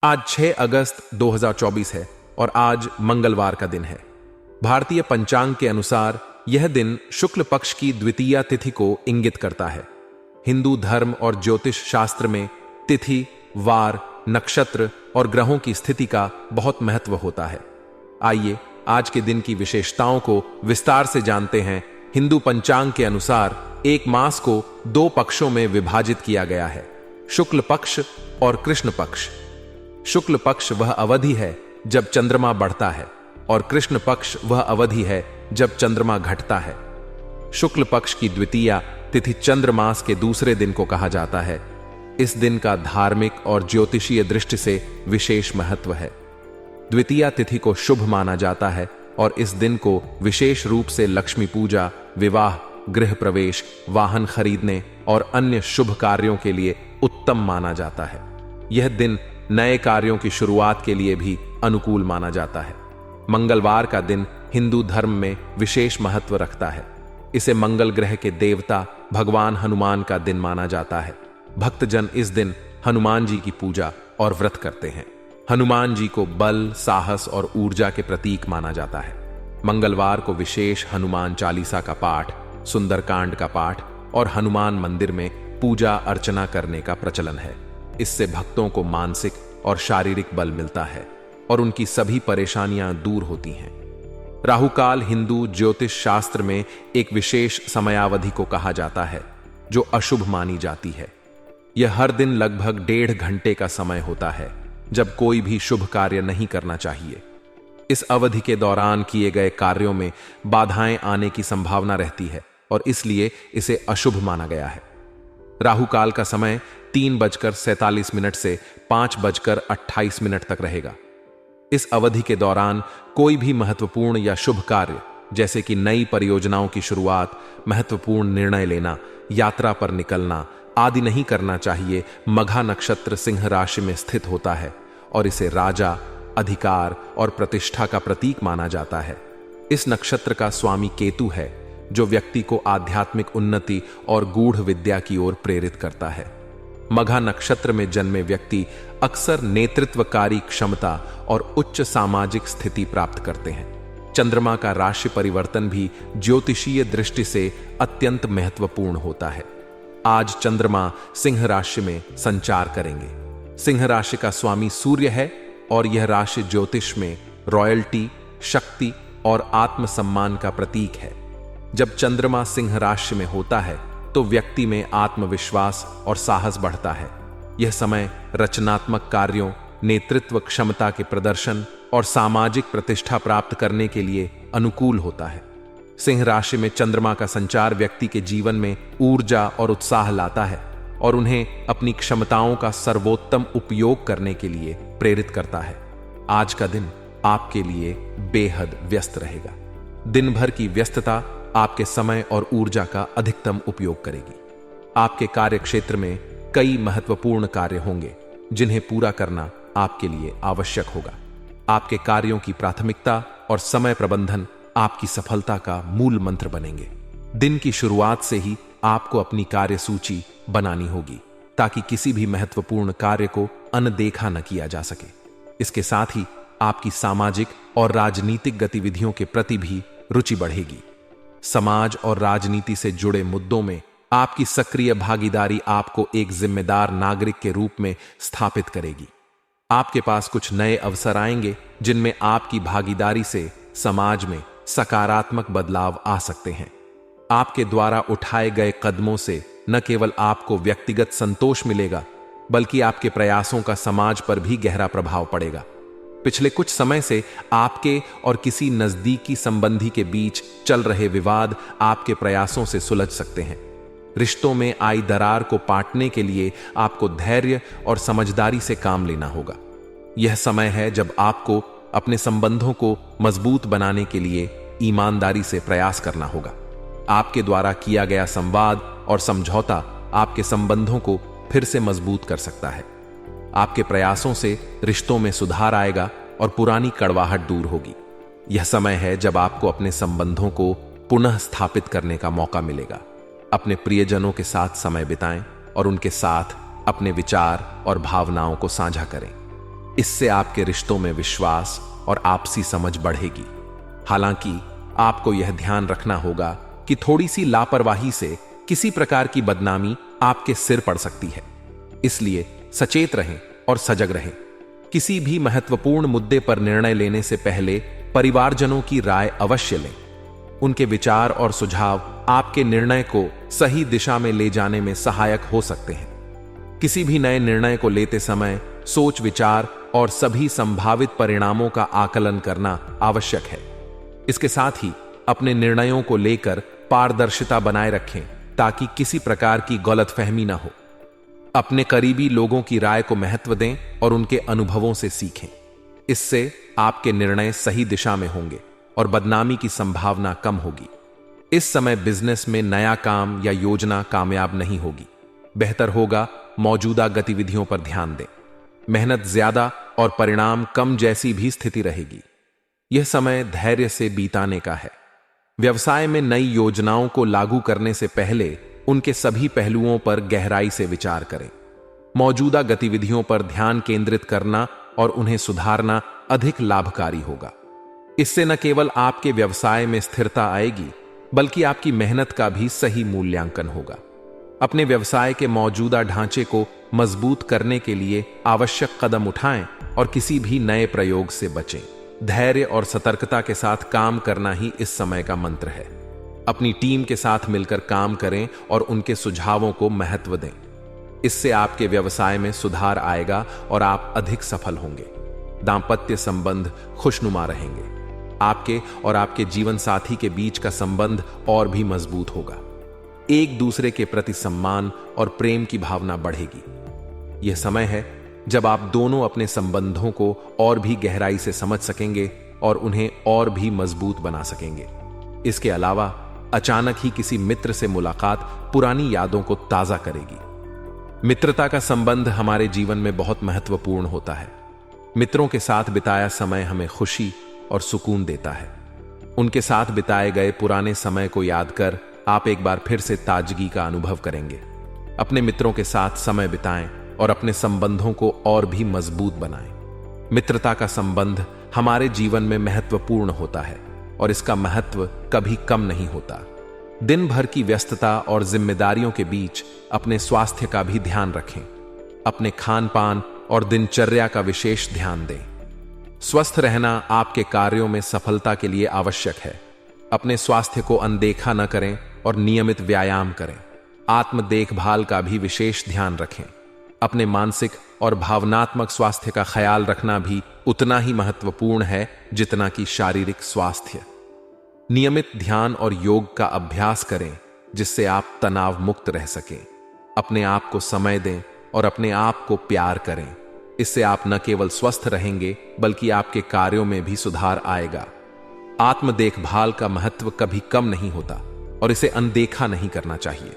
आज 6 अगस्त 2024 है और आज मंगलवार का दिन है। भारतीय पंचांग के अनुसार यह दिन शुक्ल पक्ष की द्वितीया तिथि को इंगित करता है। हिंदू धर्म और ज्योतिष शास्त्र में तिथि, वार, नक्षत्र और ग्रहों की स्थिति का बहुत महत्व होता है। आइए आज के दिन की विशेषताओं को विस्तार से जानते हैं। हिंदू पंचांग के अनुसार एक मास को 2 पक्षों में विभाजित किया गया है, शुक्ल पक्ष और कृष्ण पक्ष। शुक्ल पक्ष वह अवधि है जब चंद्रमा बढ़ता है और कृष्ण पक्ष वह अवधि है जब चंद्रमा घटता है। शुक्ल पक्ष की द्वितीया तिथि चंद्रमास के दूसरे दिन को कहा जाता है। इस दिन का धार्मिक और ज्योतिषीय दृष्टि से विशेष महत्व है। द्वितीया तिथि को शुभ माना जाता है और इस दिन को विशेष रूप से लक्ष्मी पूजा, विवाह, गृह प्रवेश, वाहन खरीदने और अन्य शुभ कार्यों के लिए उत्तम माना जाता है। यह दिन नए कार्यों की शुरुआत के लिए भी अनुकूल माना जाता है। मंगलवार का दिन हिंदू धर्म में विशेष महत्व रखता है। इसे मंगल ग्रह के देवता भगवान हनुमान का दिन माना जाता है। भक्तजन इस दिन हनुमान जी की पूजा और व्रत करते हैं। हनुमान जी को बल, साहस और ऊर्जा के प्रतीक माना जाता है। मंगलवार को विशेष हनुमान चालीसा का पाठ, सुंदरकांड का पाठ और हनुमान मंदिर में पूजा अर्चना करने का प्रचलन है। इससे भक्तों को मानसिक और शारीरिक बल मिलता है और उनकी सभी परेशानियां दूर होती हैं। राहुकाल हिंदू ज्योतिष शास्त्र में एक विशेष समयावधि को कहा जाता है जो अशुभ मानी जाती है। यह हर दिन लगभग 1.5 घंटे का समय होता है जब कोई भी शुभ कार्य नहीं करना चाहिए। इस अवधि के दौरान किए गए कार्यों में बाधाएं आने की संभावना रहती है और इसलिए इसे अशुभ माना गया है। राहुकाल का समय 3:47 से 5:28 तक रहेगा। इस अवधि के दौरान कोई भी महत्वपूर्ण या शुभ कार्य जैसे कि नई परियोजनाओं की शुरुआत, महत्वपूर्ण निर्णय लेना, यात्रा पर निकलना आदि नहीं करना चाहिए। मघा नक्षत्र सिंह राशि में स्थित होता है और इसे राजा, अधिकार और प्रतिष्ठा का प्रतीक माना जाता है। इस नक्षत्र का स्वामी केतु है जो व्यक्ति को आध्यात्मिक उन्नति और गूढ़ विद्या की ओर प्रेरित करता है। मघा नक्षत्र में जन्मे व्यक्ति अक्सर नेतृत्वकारी क्षमता और उच्च सामाजिक स्थिति प्राप्त करते हैं। चंद्रमा का राशि परिवर्तन भी ज्योतिषीय दृष्टि से अत्यंत महत्वपूर्ण होता है। आज चंद्रमा सिंह राशि में संचार करेंगे। सिंह राशि का स्वामी सूर्य है और यह राशि ज्योतिष में रॉयल्टी, शक्ति और आत्मसम्मान का प्रतीक है। जब चंद्रमा सिंह राशि में होता है तो व्यक्ति में आत्मविश्वास और साहस बढ़ता है। यह समय रचनात्मक कार्यों, नेतृत्व क्षमता के प्रदर्शन और सामाजिक प्रतिष्ठा प्राप्त करने के लिए अनुकूल होता है। सिंह राशि में चंद्रमा का संचार व्यक्ति के जीवन में ऊर्जा और उत्साह लाता है और उन्हें अपनी क्षमताओं का सर्वोत्तम उपयोग करने के लिए प्रेरित करता है। आज का दिन आपके लिए बेहद व्यस्त रहेगा। दिन भर की व्यस्तता आपके समय और ऊर्जा का अधिकतम उपयोग करेगी। आपके कार्य क्षेत्र में कई महत्वपूर्ण कार्य होंगे जिन्हें पूरा करना आपके लिए आवश्यक होगा। आपके कार्यों की प्राथमिकता और समय प्रबंधन आपकी सफलता का मूल मंत्र बनेंगे। दिन की शुरुआत से ही आपको अपनी कार्य सूची बनानी होगी ताकि किसी भी महत्वपूर्ण कार्य को अनदेखा न किया जा सके। इसके साथ ही आपकी सामाजिक और राजनीतिक गतिविधियों के प्रति भी रुचि बढ़ेगी। समाज और राजनीति से जुड़े मुद्दों में आपकी सक्रिय भागीदारी आपको एक जिम्मेदार नागरिक के रूप में स्थापित करेगी। आपके पास कुछ नए अवसर आएंगे जिनमें आपकी भागीदारी से समाज में सकारात्मक बदलाव आ सकते हैं। आपके द्वारा उठाए गए कदमों से न केवल आपको व्यक्तिगत संतोष मिलेगा बल्कि आपके प्रयासों का समाज पर भी गहरा प्रभाव पड़ेगा। पिछले कुछ समय से आपके और किसी नजदीकी संबंधी के बीच चल रहे विवाद आपके प्रयासों से सुलझ सकते हैं। रिश्तों में आई दरार को पाटने के लिए आपको धैर्य और समझदारी से काम लेना होगा। यह समय है जब आपको अपने संबंधों को मजबूत बनाने के लिए ईमानदारी से प्रयास करना होगा। आपके द्वारा किया गया संवाद और समझौता आपके संबंधों को फिर से मजबूत कर सकता है। आपके प्रयासों से रिश्तों में सुधार आएगा और पुरानी कड़वाहट दूर होगी। यह समय है जब आपको अपने संबंधों को पुनः स्थापित करने का मौका मिलेगा। अपने प्रियजनों के साथ समय बिताएं और उनके साथ अपने विचार और भावनाओं को साझा करें। इससे आपके रिश्तों में विश्वास और आपसी समझ बढ़ेगी। हालांकि आपको यह ध्यान रखना होगा कि थोड़ी सी लापरवाही से किसी प्रकार की बदनामी आपके सिर पड़ सकती है, इसलिए सचेत रहें और सजग रहें। किसी भी महत्वपूर्ण मुद्दे पर निर्णय लेने से पहले परिवारजनों की राय अवश्य लें। उनके विचार और सुझाव आपके निर्णय को सही दिशा में ले जाने में सहायक हो सकते हैं। किसी भी नए निर्णय को लेते समय सोच विचार और सभी संभावित परिणामों का आकलन करना आवश्यक है। इसके साथ ही अपने निर्णयों को लेकर पारदर्शिता बनाए रखें ताकि किसी प्रकार की गलतफहमी न हो। अपने करीबी लोगों की राय को महत्व दें और उनके अनुभवों से सीखें। इससे आपके निर्णय सही दिशा में होंगे और बदनामी की संभावना कम होगी। इस समय बिजनेस में नया काम या योजना कामयाब नहीं होगी। बेहतर होगा मौजूदा गतिविधियों पर ध्यान दें। मेहनत ज्यादा और परिणाम कम जैसी भी स्थिति रहेगी। यह समय धैर्य से बीताने का है। व्यवसाय में नई योजनाओं को लागू करने से पहले उनके सभी पहलुओं पर गहराई से विचार करें। मौजूदा गतिविधियों पर ध्यान केंद्रित करना और उन्हें सुधारना अधिक लाभकारी होगा। इससे न केवल आपके व्यवसाय में स्थिरता आएगी, बल्कि आपकी मेहनत का भी सही मूल्यांकन होगा। अपने व्यवसाय के मौजूदा ढांचे को मजबूत करने के लिए आवश्यक कदम उठाएं और किसी भी नए प्रयोग से बचें। धैर्य और सतर्कता के साथ काम करना ही इस समय का मंत्र है। अपनी टीम के साथ मिलकर काम करें और उनके सुझावों को महत्व दें। इससे आपके व्यवसाय में सुधार आएगा और आप अधिक सफल होंगे। दांपत्य संबंध खुशनुमा रहेंगे। आपके और आपके जीवन साथी के बीच का संबंध और भी मजबूत होगा। एक दूसरे के प्रति सम्मान और प्रेम की भावना बढ़ेगी। यह समय है जब आप दोनों अपने संबंधों को और भी गहराई से समझ सकेंगे और उन्हें और भी मजबूत बना सकेंगे। इसके अलावा अचानक ही किसी मित्र से मुलाकात पुरानी यादों को ताजा करेगी। मित्रता का संबंध हमारे जीवन में बहुत महत्वपूर्ण होता है। मित्रों के साथ बिताया समय हमें खुशी और सुकून देता है। उनके साथ बिताए गए पुराने समय को याद कर आप एक बार फिर से ताजगी का अनुभव करेंगे। अपने मित्रों के साथ समय बिताएं और अपने संबंधों को और भी मजबूत बनाएं। मित्रता का संबंध हमारे जीवन में महत्वपूर्ण होता है और इसका महत्व कभी कम नहीं होता। दिन भर की व्यस्तता और जिम्मेदारियों के बीच अपने स्वास्थ्य का भी ध्यान रखें। अपने खान पान और दिनचर्या का विशेष ध्यान दें। स्वस्थ रहना आपके कार्यों में सफलता के लिए आवश्यक है। अपने स्वास्थ्य को अनदेखा न करें और नियमित व्यायाम करें। आत्म देखभाल का भी विशेष ध्यान रखें। अपने मानसिक और भावनात्मक स्वास्थ्य का ख्याल रखना भी उतना ही महत्वपूर्ण है जितना कि शारीरिक स्वास्थ्य। नियमित ध्यान और योग का अभ्यास करें जिससे आप तनाव मुक्त रह सकें। अपने आप को समय दें और अपने आप को प्यार करें। इससे आप न केवल स्वस्थ रहेंगे बल्कि आपके कार्यों में भी सुधार आएगा। आत्म देखभाल का महत्व कभी कम नहीं होता और इसे अनदेखा नहीं करना चाहिए।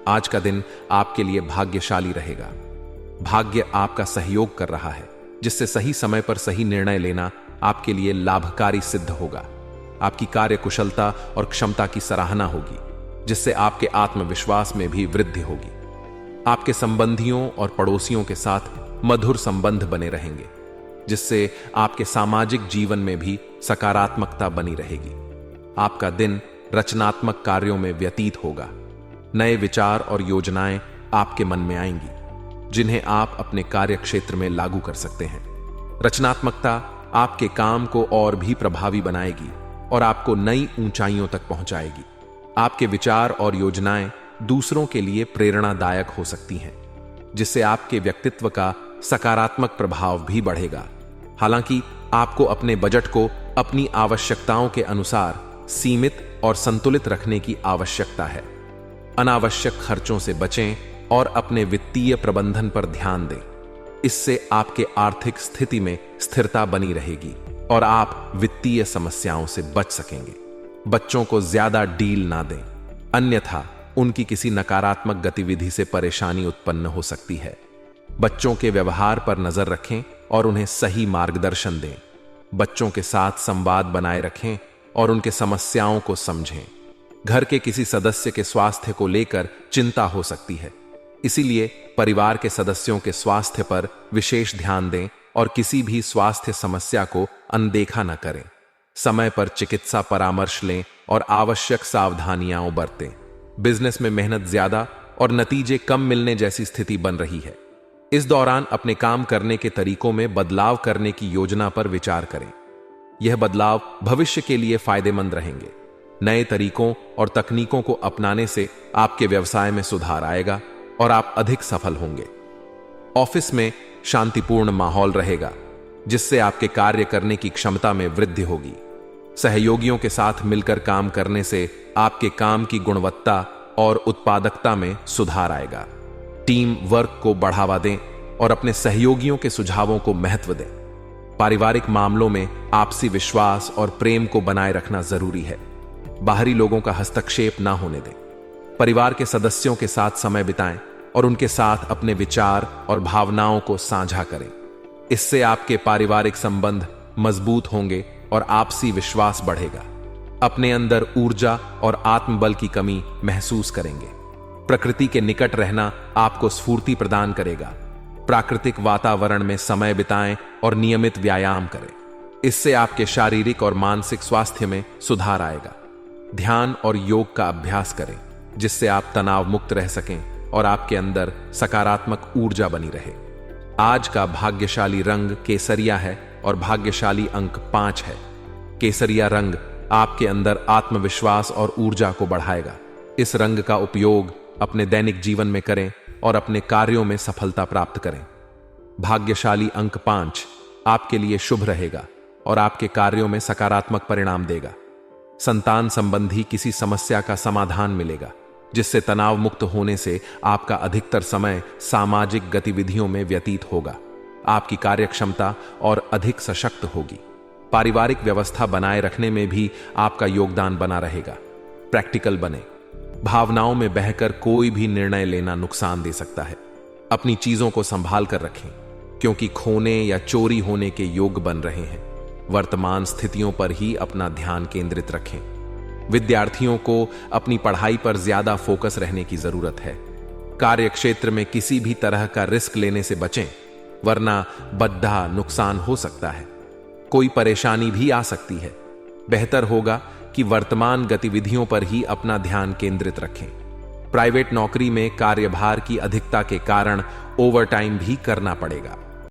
आज का दिन आपके लिए भाग्यशाली रहेगा। भाग्य आपका सहयोग कर रहा है, जिससे सही समय पर सही निर्णय लेना आपके लिए लाभकारी सिद्ध होगा। आपकी कार्य कुशलता और क्षमता की सराहना होगी, जिससे आपके आत्मविश्वास में भी वृद्धि होगी। आपके संबंधियों और पड़ोसियों के साथ मधुर संबंध बने रहेंगे, जिससे आपके सामाजिक जीवन में भी सकारात्मकता बनी रहेगी। आपका दिन रचनात्मक कार्यों में व्यतीत होगा। नए विचार और योजनाएं आपके मन में आएंगी, जिन्हें आप अपने कार्य क्षेत्र में लागू कर सकते हैं। रचनात्मकता आपके काम को और भी प्रभावी बनाएगी और आपको नई ऊंचाइयों तक पहुंचाएगी। आपके विचार और योजनाएं दूसरों के लिए प्रेरणादायक हो सकती हैं, जिससे आपके व्यक्तित्व का सकारात्मक प्रभाव भी बढ़ेगा। हालांकि आपको अपने बजट को अपनी आवश्यकताओं के अनुसार सीमित और संतुलित रखने की आवश्यकता है। अनावश्यक खर्चों से बचें और अपने वित्तीय प्रबंधन पर ध्यान दें। इससे आपके आर्थिक स्थिति में स्थिरता बनी रहेगी और आप वित्तीय समस्याओं से बच सकेंगे। बच्चों को ज्यादा डील ना दें, अन्यथा उनकी किसी नकारात्मक गतिविधि से परेशानी उत्पन्न हो सकती है। बच्चों के व्यवहार पर नजर रखें और उन्हें सही मार्गदर्शन दें। बच्चों के साथ संवाद बनाए रखें और उनके समस्याओं को समझें। घर के किसी सदस्य के स्वास्थ्य को लेकर चिंता हो सकती है, इसीलिए परिवार के सदस्यों के स्वास्थ्य पर विशेष ध्यान दें और किसी भी स्वास्थ्य समस्या को अनदेखा न करें। समय पर चिकित्सा परामर्श लें और आवश्यक सावधानियां बरतें। बिजनेस में मेहनत ज्यादा और नतीजे कम मिलने जैसी स्थिति बन रही है। इस दौरान अपने काम करने के तरीकों में बदलाव करने की योजना पर विचार करें। यह बदलाव भविष्य के लिए फायदेमंद रहेंगे। नए तरीकों और तकनीकों को अपनाने से आपके व्यवसाय में सुधार आएगा और आप अधिक सफल होंगे। ऑफिस में शांतिपूर्ण माहौल रहेगा, जिससे आपके कार्य करने की क्षमता में वृद्धि होगी। सहयोगियों के साथ मिलकर काम करने से आपके काम की गुणवत्ता और उत्पादकता में सुधार आएगा। टीम वर्क को बढ़ावा दें और अपने सहयोगियों के सुझावों को महत्व दें। पारिवारिक मामलों में आपसी विश्वास और प्रेम को बनाए रखना जरूरी है। बाहरी लोगों का हस्तक्षेप ना होने दें। परिवार के सदस्यों के साथ समय बिताएं और उनके साथ अपने विचार और भावनाओं को साझा करें। इससे आपके पारिवारिक संबंध मजबूत होंगे और आपसी विश्वास बढ़ेगा। अपने अंदर ऊर्जा और आत्मबल की कमी महसूस करेंगे। प्रकृति के निकट रहना आपको स्फूर्ति प्रदान करेगा। प्राकृतिक वातावरण में समय बिताएं और नियमित व्यायाम करें। इससे आपके शारीरिक और मानसिक स्वास्थ्य में सुधार आएगा। ध्यान और योग का अभ्यास करें, जिससे आप तनाव मुक्त रह सकें और आपके अंदर सकारात्मक ऊर्जा बनी रहे। आज का भाग्यशाली रंग केसरिया है और भाग्यशाली अंक 5 है। केसरिया रंग आपके अंदर आत्मविश्वास और ऊर्जा को बढ़ाएगा। इस रंग का उपयोग अपने दैनिक जीवन में करें और अपने कार्यों में सफलता प्राप्त करें। भाग्यशाली अंक 5 आपके लिए शुभ रहेगा और आपके कार्यों में सकारात्मक परिणाम देगा। संतान संबंधी किसी समस्या का समाधान मिलेगा, जिससे तनाव मुक्त होने से आपका अधिकतर समय सामाजिक गतिविधियों में व्यतीत होगा। आपकी कार्यक्षमता और अधिक सशक्त होगी। पारिवारिक व्यवस्था बनाए रखने में भी आपका योगदान बना रहेगा। प्रैक्टिकल बने। भावनाओं में बहकर कोई भी निर्णय लेना नुकसान दे सकता है। अपनी चीजों को संभाल कर रखें, क्योंकि खोने या चोरी होने के योग बन रहे हैं। वर्तमान स्थितियों पर ही अपना ध्यान केंद्रित रखें। विद्यार्थियों को अपनी पढ़ाई पर ज्यादा फोकस रहने की जरूरत है। कार्य क्षेत्र में किसी भी तरह का रिस्क लेने से बचें, वरना बड़ा नुकसान हो सकता है। कोई परेशानी भी आ सकती है। बेहतर होगा कि वर्तमान गतिविधियों पर ही अपना ध्यान केंद्रित रखें। प्राइवेट नौकरी में कार्यभार की अधिकता के कारण ओवरटाइम भी करना पड़ेगा।